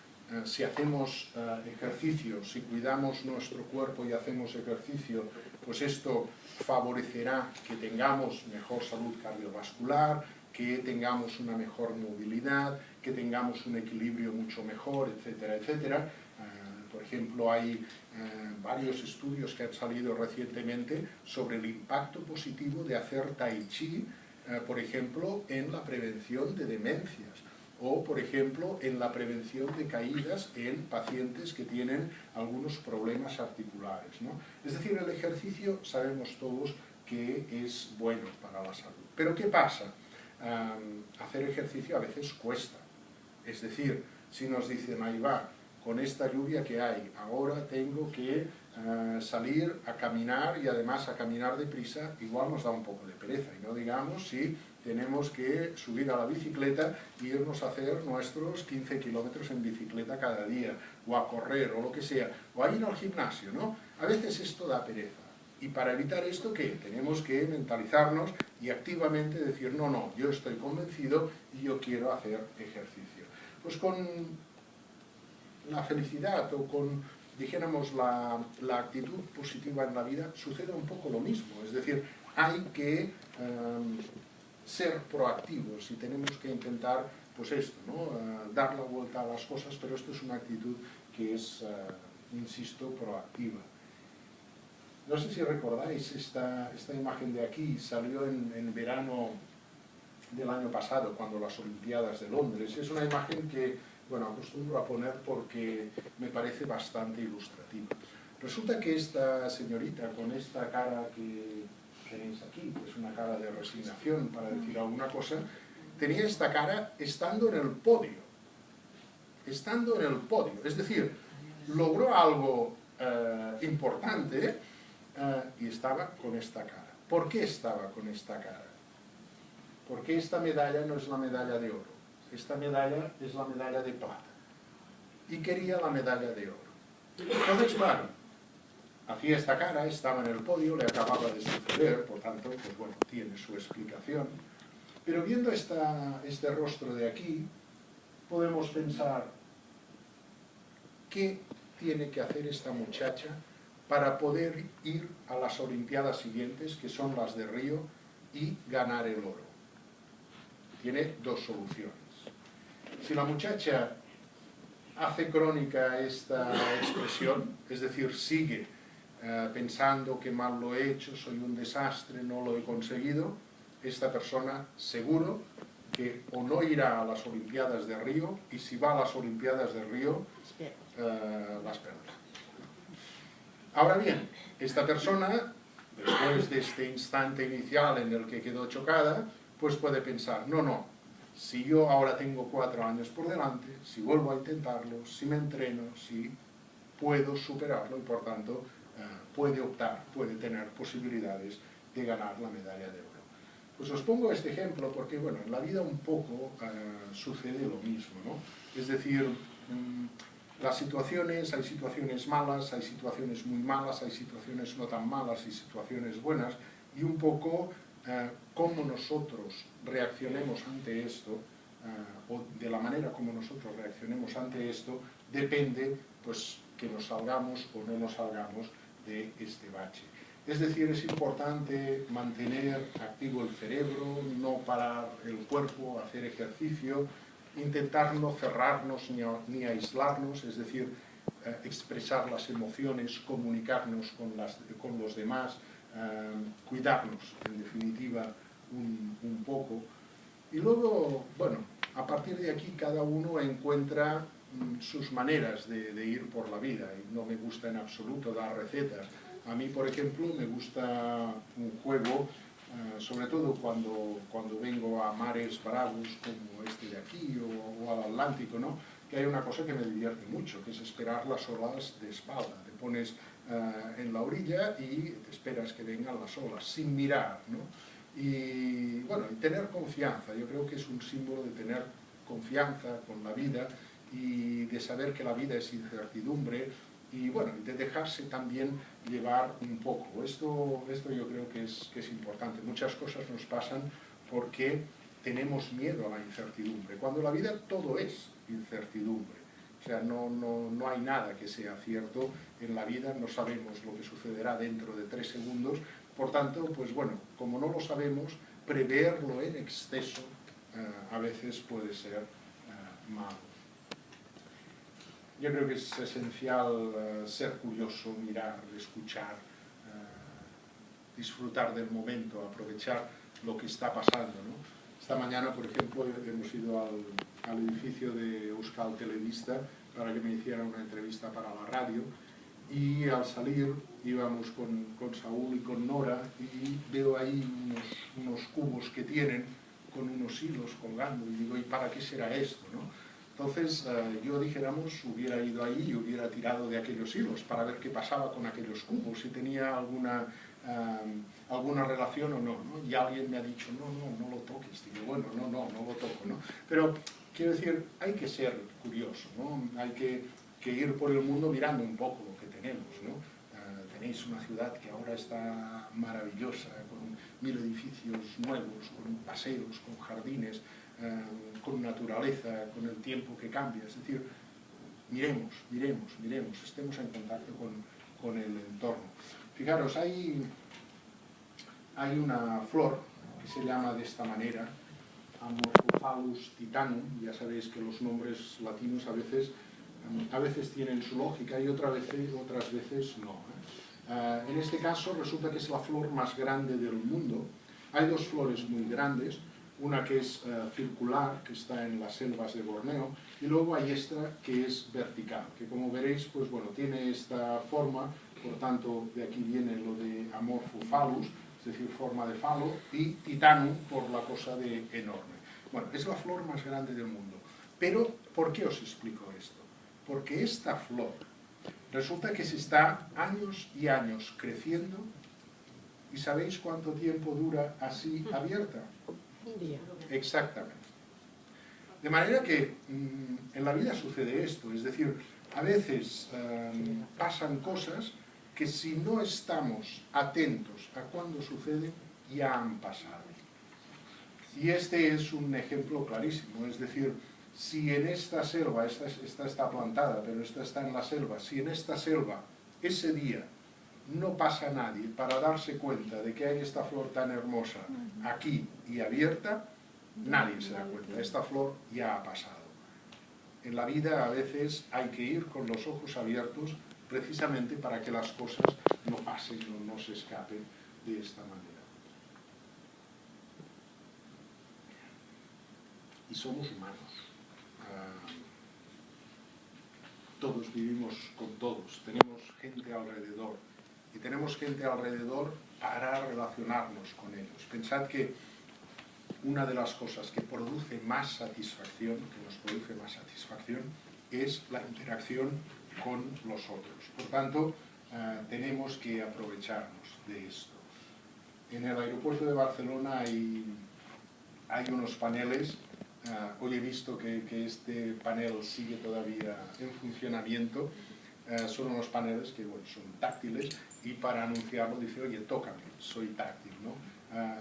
S1: si hacemos ejercicio, si cuidamos nuestro cuerpo y hacemos ejercicio, pues esto favorecerá que tengamos mejor salud cardiovascular, que tengamos una mejor movilidad, que tengamos un equilibrio mucho mejor, etcétera, etcétera. Por ejemplo, hay varios estudios que han salido recientemente sobre el impacto positivo de hacer tai chi, por ejemplo, en la prevención de demencias, o, por ejemplo, en la prevención de caídas en pacientes que tienen algunos problemas articulares, ¿no? Es decir, el ejercicio sabemos todos que es bueno para la salud. Pero ¿qué pasa? Hacer ejercicio a veces cuesta. Es decir, si nos dicen, ahí va, con esta lluvia que hay, ahora tengo que salir a caminar y además a caminar deprisa, igual nos da un poco de pereza. Y no digamos si tenemos que subir a la bicicleta e irnos a hacer nuestros 15 kilómetros en bicicleta cada día, o a correr, o lo que sea, o a ir al gimnasio, ¿no? A veces esto da pereza. Y para evitar esto, ¿qué? Tenemos que mentalizarnos y activamente decir, no, no, yo estoy convencido y yo quiero hacer ejercicio. Pues con la felicidad o con, dijéramos, la actitud positiva en la vida sucede un poco lo mismo. Es decir, hay que ser proactivos y tenemos que intentar, pues esto, ¿no? Dar la vuelta a las cosas, pero esto es una actitud que es, insisto, proactiva. No sé si recordáis esta imagen de aquí, salió en verano del año pasado, cuando las Olimpiadas de Londres. Es una imagen que, bueno, acostumbro a poner porque me parece bastante ilustrativa. Resulta que esta señorita, con esta cara que tenéis aquí, que es una cara de resignación, para decir alguna cosa, tenía esta cara estando en el podio. Estando en el podio. Es decir, logró algo importante y estaba con esta cara. ¿Por qué estaba con esta cara? Porque esta medalla no es la medalla de oro. Esta medalla es la medalla de plata. Y quería la medalla de oro. Entonces, claro, hacía esta cara, estaba en el podio, le acababa de suceder, por tanto, pues bueno, tiene su explicación. Pero viendo este rostro de aquí, podemos pensar, ¿qué tiene que hacer esta muchacha para poder ir a las Olimpiadas siguientes, que son las de Río, y ganar el oro? Tiene dos soluciones. Si la muchacha hace crónica esta expresión, es decir, sigue pensando que mal lo he hecho, soy un desastre, no lo he conseguido, esta persona seguro que o no irá a las Olimpiadas de Río, y si va a las Olimpiadas de Río, las perderá. Ahora bien, esta persona, después de este instante inicial en el que quedó chocada, pues puede pensar, no, no, si yo ahora tengo 4 años por delante, si vuelvo a intentarlo, si me entreno, si puedo superarlo y por tanto puede optar, puede tener posibilidades de ganar la medalla de oro. Pues os pongo este ejemplo porque, bueno, en la vida un poco sucede lo mismo, ¿no? Es decir, las situaciones, hay situaciones malas, hay situaciones muy malas, hay situaciones no tan malas y situaciones buenas, y un poco cómo nosotros reaccionemos ante esto, o de la manera como nosotros reaccionemos ante esto, depende pues que nos salgamos o no nos salgamos de este bache. Es decir, es importante mantener activo el cerebro, no parar el cuerpo, hacer ejercicio, intentar no cerrarnos ni aislarnos, es decir, expresar las emociones, comunicarnos con los demás, cuidarnos, en definitiva, un poco. Y luego, bueno, a partir de aquí cada uno encuentra sus maneras de ir por la vida, y no me gusta en absoluto dar recetas. A mí, por ejemplo, me gusta un juego, sobre todo cuando vengo a mares bravos como este de aquí o al Atlántico, ¿no? Que hay una cosa que me divierte mucho, que es esperar las olas de espalda. Te pones en la orilla y te esperas que vengan las olas, sin mirar, ¿no? Y bueno, y tener confianza, yo creo que es un símbolo de tener confianza con la vida y de saber que la vida es incertidumbre y bueno, de dejarse también llevar un poco. Esto yo creo que es importante. Muchas cosas nos pasan porque tenemos miedo a la incertidumbre, cuando la vida todo es incertidumbre. O sea, no hay nada que sea cierto en la vida, no sabemos lo que sucederá dentro de 3 segundos, por tanto, pues bueno, como no lo sabemos, preverlo en exceso a veces puede ser malo. Yo creo que es esencial ser curioso, mirar, escuchar, disfrutar del momento, aprovechar lo que está pasando, ¿no? Esta mañana, por ejemplo, hemos ido al edificio de Euskal Telebista para que me hiciera una entrevista para la radio y al salir íbamos con Saúl y con Nora y veo ahí unos cubos que tienen con unos hilos colgando y digo, ¿y para qué será esto, no? Entonces yo, dijéramos, hubiera ido ahí y hubiera tirado de aquellos hilos para ver qué pasaba con aquellos cubos, si tenía alguna relación o no, ¿no? Y alguien me ha dicho, no lo toques. Digo, bueno, no lo toco, ¿no? Pero quiero decir, hay que ser curioso, ¿no? Hay que ir por el mundo mirando un poco lo que tenemos, ¿no? Tenéis una ciudad que ahora está maravillosa, con 1000 edificios nuevos, con paseos, con jardines, con naturaleza, con el tiempo que cambia. Es decir, miremos, estemos en contacto con el entorno. Fijaros, hay una flor que se llama de esta manera, Amorphophallus titanum. Ya sabéis que los nombres latinos a veces tienen su lógica y otras veces no. En este caso resulta que es la flor más grande del mundo. Hay 2 flores muy grandes, una que es circular, que está en las selvas de Borneo, y luego hay esta que es vertical, que como veréis, pues bueno, tiene esta forma, por tanto de aquí viene lo de Amorphophallus, es decir, forma de falo, y titanum por la cosa de enorme. Bueno, es la flor más grande del mundo. Pero, ¿por qué os explico esto? Porque esta flor resulta que se está años y años creciendo, y ¿sabéis cuánto tiempo dura así abierta?
S4: Un día.
S1: Exactamente. De manera que en la vida sucede esto, es decir, a veces pasan cosas que si no estamos atentos a cuándo suceden, ya han pasado. Y este es un ejemplo clarísimo, es decir, si en esta selva, esta está plantada, pero esta está en la selva, si en esta selva ese día no pasa nadie para darse cuenta de que hay esta flor tan hermosa aquí y abierta, nadie se da cuenta, esta flor ya ha pasado. En la vida a veces hay que ir con los ojos abiertos precisamente para que las cosas no pasen o no se escapen de esta manera. Y somos humanos. Todos vivimos con todos, tenemos gente alrededor y tenemos gente alrededor para relacionarnos con ellos. Pensad que una de las cosas que produce más satisfacción, es la interacción con los otros. Por tanto, tenemos que aprovecharnos de esto. En el aeropuerto de Barcelona hay unos paneles. Hoy he visto que este panel sigue todavía en funcionamiento. Son unos paneles que bueno, son táctiles y para anunciarlo dice, oye, tócame, soy táctil, ¿no?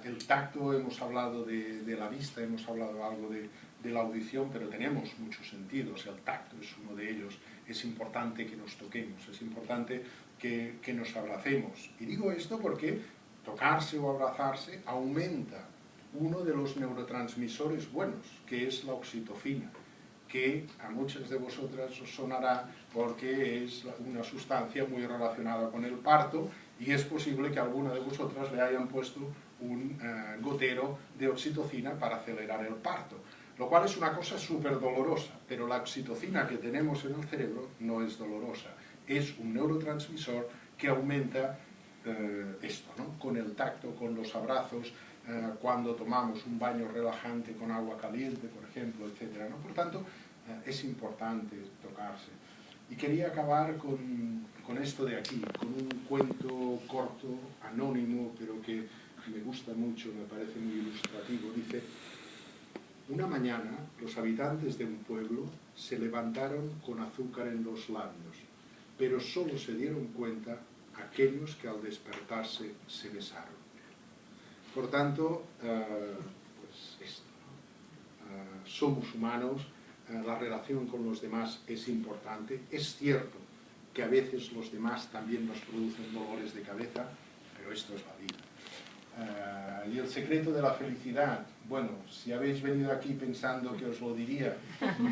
S1: El tacto, hemos hablado de la vista, hemos hablado algo de la audición, pero tenemos muchos sentidos, el tacto es uno de ellos. Es importante que nos toquemos, es importante que nos abracemos. Y digo esto porque tocarse o abrazarse aumenta uno de los neurotransmisores buenos, que es la oxitocina, que a muchas de vosotras os sonará porque es una sustancia muy relacionada con el parto, y es posible que a alguna de vosotras le hayan puesto un gotero de oxitocina para acelerar el parto, lo cual es una cosa súper dolorosa, pero la oxitocina que tenemos en el cerebro no es dolorosa, es un neurotransmisor que aumenta esto, ¿no? Con el tacto, con los abrazos, cuando tomamos un baño relajante con agua caliente, por ejemplo, etc., ¿no? Por tanto, es importante tocarse. Y quería acabar con esto de aquí, con un cuento corto, anónimo, pero que me gusta mucho, me parece muy ilustrativo. Dice: una mañana los habitantes de un pueblo se levantaron con azúcar en los labios, pero solo se dieron cuenta aquellos que al despertarse se besaron. Por tanto, pues esto, ¿no? Somos humanos, la relación con los demás es importante. Es cierto que a veces los demás también nos producen dolores de cabeza, pero esto es la vida. Y el secreto de la felicidad, bueno, si habéis venido aquí pensando que os lo diría,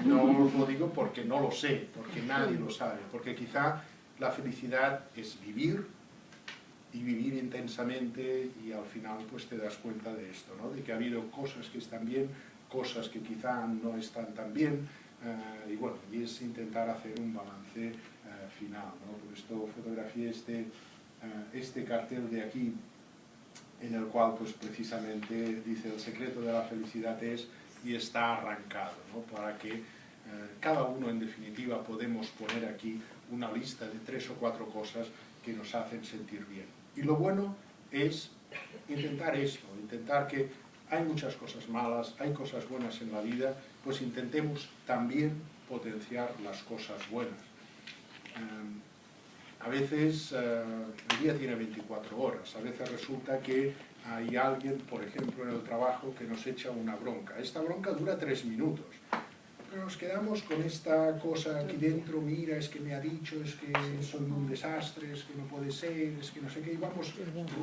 S1: no os lo digo porque no lo sé, porque nadie lo sabe, porque quizá la felicidad es vivir, y vivir intensamente, y al final pues te das cuenta de esto, ¿no? De que ha habido cosas que están bien, cosas que quizá no están tan bien, y bueno, y es intentar hacer un balance final, ¿no? Por esto fotografié este cartel de aquí, en el cual pues precisamente dice: el secreto de la felicidad es, y está arrancado, ¿no? Para que cada uno, en definitiva, podemos poner aquí una lista de 3 o 4 cosas que nos hacen sentir bien. Y lo bueno es intentar esto, intentar que hay muchas cosas malas, hay cosas buenas en la vida, pues intentemos también potenciar las cosas buenas. A veces el día tiene 24 horas, a veces resulta que hay alguien, por ejemplo, en el trabajo que nos echa una bronca. Esta bronca dura 3 minutos. Pero nos quedamos con esta cosa aquí dentro: mira, es que me ha dicho, es que soy un desastre, es que no puede ser, es que no sé qué, y vamos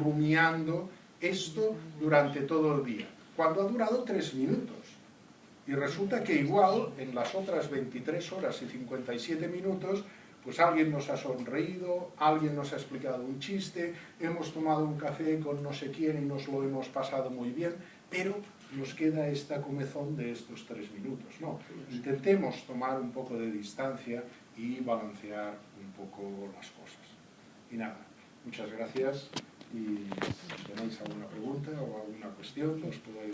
S1: rumiando esto durante todo el día, cuando ha durado 3 minutos. Y resulta que igual, en las otras 23 horas y 57 minutos, pues alguien nos ha sonreído, alguien nos ha explicado un chiste, hemos tomado un café con no sé quién y nos lo hemos pasado muy bien, pero nos queda esta comezón de estos 3 minutos. No, intentemos tomar un poco de distancia y balancear un poco las cosas. Y nada, muchas gracias, y si tenéis alguna pregunta o alguna cuestión, os puedo ayudar.